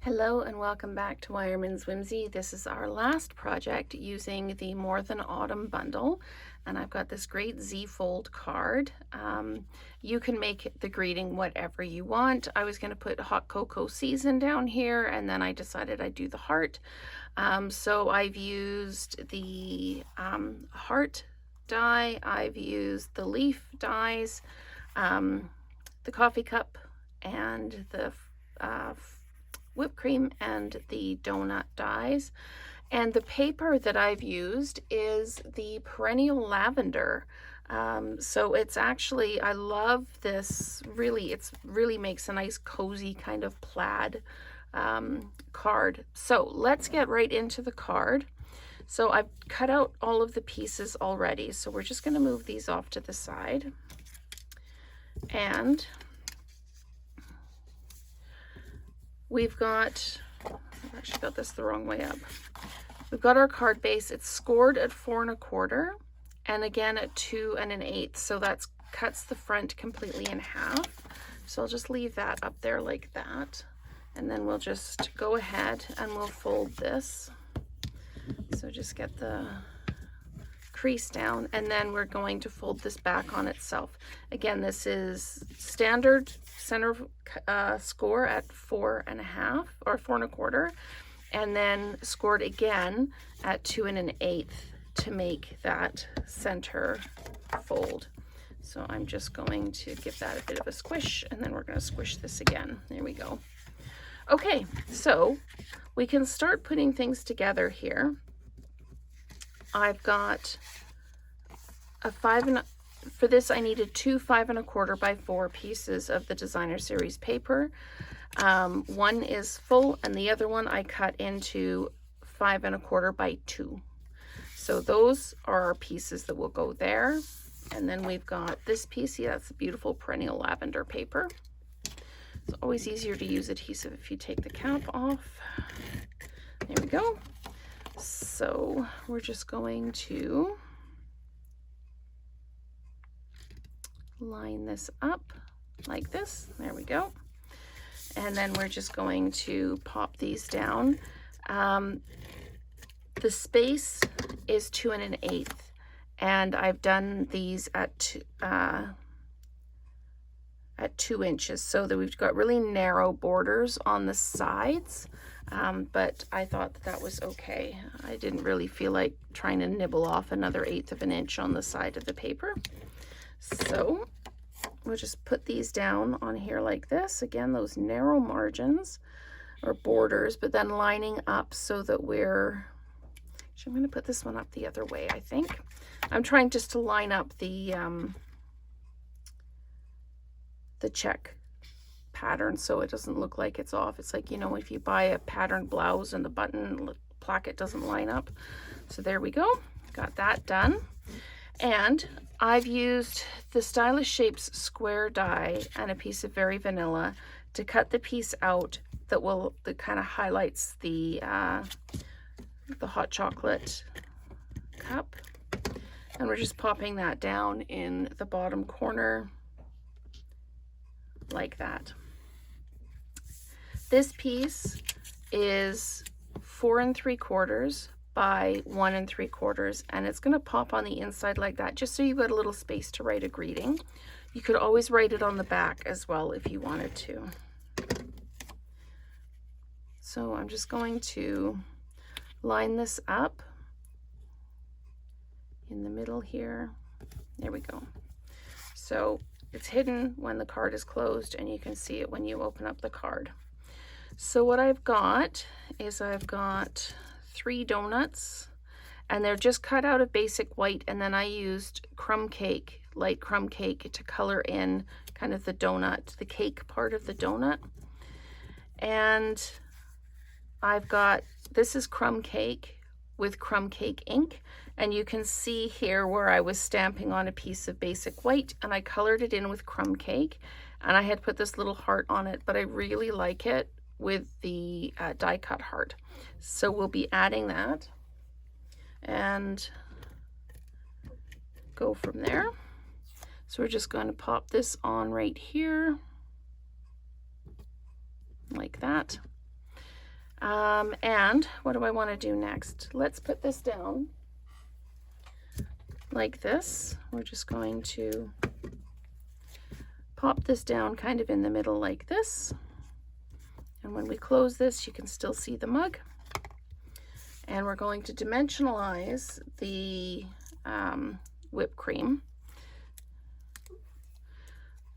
Hello and welcome back to Wireman's Whimsy. This is our last project using the More Than Autumn bundle, and I've got this great Z-fold card. You can make the greeting whatever you want. I was going to put hot cocoa season down here, and then I decided I'd do the heart. So I've used the heart die, I've used the leaf dies, the coffee cup, and the whipped cream and the donut dies. And the paper that I've used is the Perennial Lavender. So it's actually, I love this, it really makes a nice cozy kind of plaid card. So let's get right into the card. So I've cut out all of the pieces already. So we're just going to move these off to the side. And we've got, I've actually got this the wrong way up. We've got our card base. It's scored at 4 1/4 and again at 2 1/8. So that cuts the front completely in half. So I'll just leave that up there like that. And then we'll just go ahead and we'll fold this. So just get the crease down, and then we're going to fold this back on itself. Again, this is standard center score at 4 1/2 or 4 1/4, and then scored again at 2 1/8 to make that center fold. So I'm just going to give that a bit of a squish, and then we're going to squish this again. There we go. Okay, so we can start putting things together here. I've got a for this I needed 2 5 1/4 by 4 pieces of the designer series paper. One is full and the other one I cut into 5 1/4 by 2. So those are our pieces that will go there. And then we've got this piece. Yeah, that's a beautiful Perennial Lavender paper. It's always easier to use adhesive if you take the cap off. There we go. So we're just going to line this up like this. There we go. And then we're just going to pop these down. The space is 2 1/8, and I've done these at 2 inches, so that we've got really narrow borders on the sides. But I thought that was okay. I didn't really feel like trying to nibble off another 1/8 of an inch on the side of the paper. So we'll just put these down on here like this. Again, those narrow margins or borders, but then lining up so that we're, actually I'm going to put this one up the other way, I think. I'm trying just to line up the check pattern so it doesn't look like it's off. It's like, you know, if you buy a patterned blouse and the button placket doesn't line up. So there we go. Got that done. And I've used the Stylish Shapes square die and a piece of Very Vanilla to cut the piece out that kind of highlights the hot chocolate cup. And we're just popping that down in the bottom corner like that. This piece is 4 3/4 by 1 3/4, and it's going to pop on the inside like that, just so you've got a little space to write a greeting. You could always write it on the back as well if you wanted to. So I'm just going to line this up in the middle here. There we go. So it's hidden when the card is closed, and you can see it when you open up the card. So what I've got is I've got 3 donuts, and they're just cut out of basic white, and then I used crumb cake, light crumb cake, to color in kind of the donut, the cake part of the donut. And I've got, this is crumb cake with crumb cake ink, and you can see here where I was stamping on a piece of basic white, and I colored it in with crumb cake, and I had put this little heart on it, but I really like it with the die cut heart. So we'll be adding that and go from there. So we're just going to pop this on right here like that. And what do I want to do next? Let's put this down like this. We're just going to pop this down kind of in the middle like this. And when we close this, you can still see the mug. And we're going to dimensionalize the whipped cream.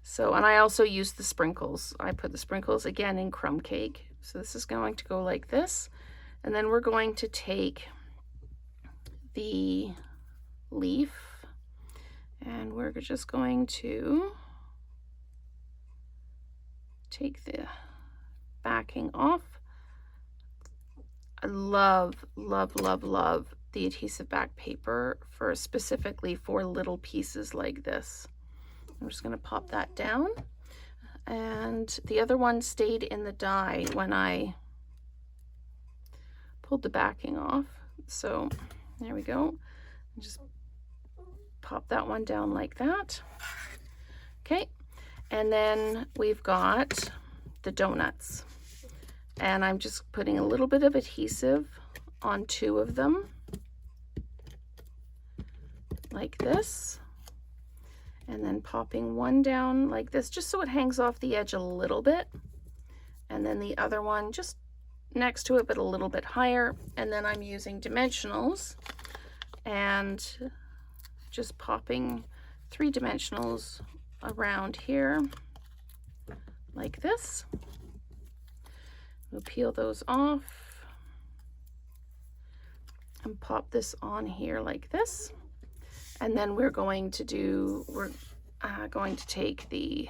So, and I also use the sprinkles. I put the sprinkles again in crumb cake. So this is going to go like this. And then we're going to take the leaf and we're just going to take the backing off. I love, love, love, love the adhesive back paper for specifically for little pieces like this. I'm just going to pop that down. And the other one stayed in the die when I pulled the backing off. So there we go. Just pop that one down like that. Okay. And then we've got the donuts. And I'm just putting a little bit of adhesive on 2 of them. Like this. And then popping one down like this, just so it hangs off the edge a little bit. And then the other one just next to it, but a little bit higher. And then I'm using dimensionals and just popping 3 dimensionals around here like this. We'll peel those off and pop this on here like this. And then we're going to take the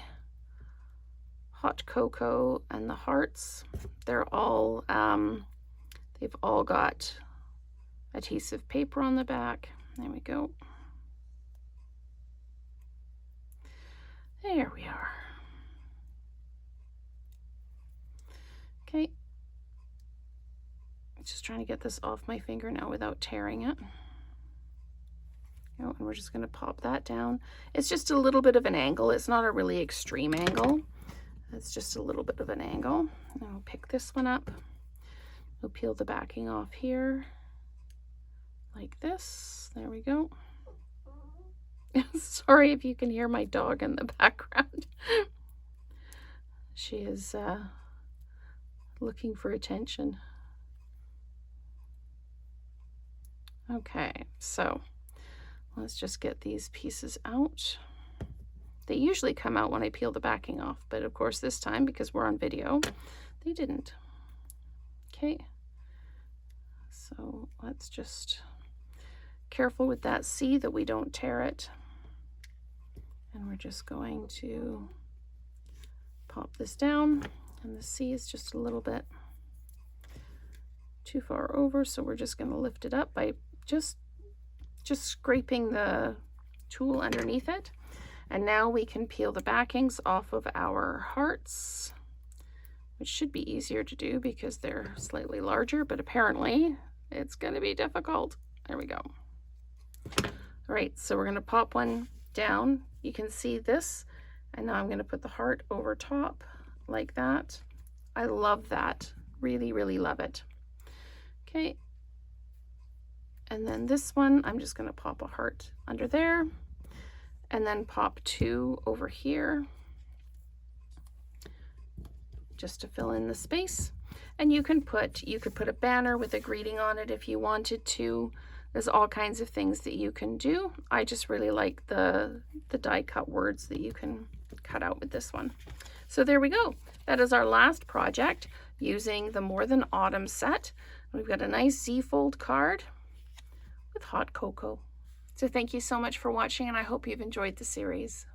hot cocoa and the hearts. They're all, they've all got adhesive paper on the back. There we go. There we are. Okay. Just trying to get this off my finger now without tearing it. And we're just going to pop that down. It's just a little bit of an angle. It's not a really extreme angle. It's just a little bit of an angle. And we'll pick this one up. We'll peel the backing off here like this. There we go. Sorry if you can hear my dog in the background. She is looking for attention. Okay, so let's just get these pieces out. They usually come out when I peel the backing off, but of course this time, because we're on video, they didn't. Okay, so let's just careful with that C that we don't tear it. And we're just going to pop this down, and the C is just a little bit too far over, so we're just going to lift it up by just scraping the tool underneath it. And now we can peel the backings off of our hearts, which should be easier to do because they're slightly larger, but apparently it's going to be difficult. There we go. All right, so we're going to pop one down. You can see this, and now I'm going to put the heart over top like that. I love that. Really, really love it. Okay. And then this one, I'm just going to pop a heart under there and then pop 2 over here just to fill in the space. And you could put a banner with a greeting on it if you wanted to. There's all kinds of things that you can do. I just really like the die cut words that you can cut out with this one. So there we go. That is our last project using the More Than Autumn set. We've got a nice Z-fold card with hot cocoa. So thank you so much for watching, and I hope you've enjoyed the series.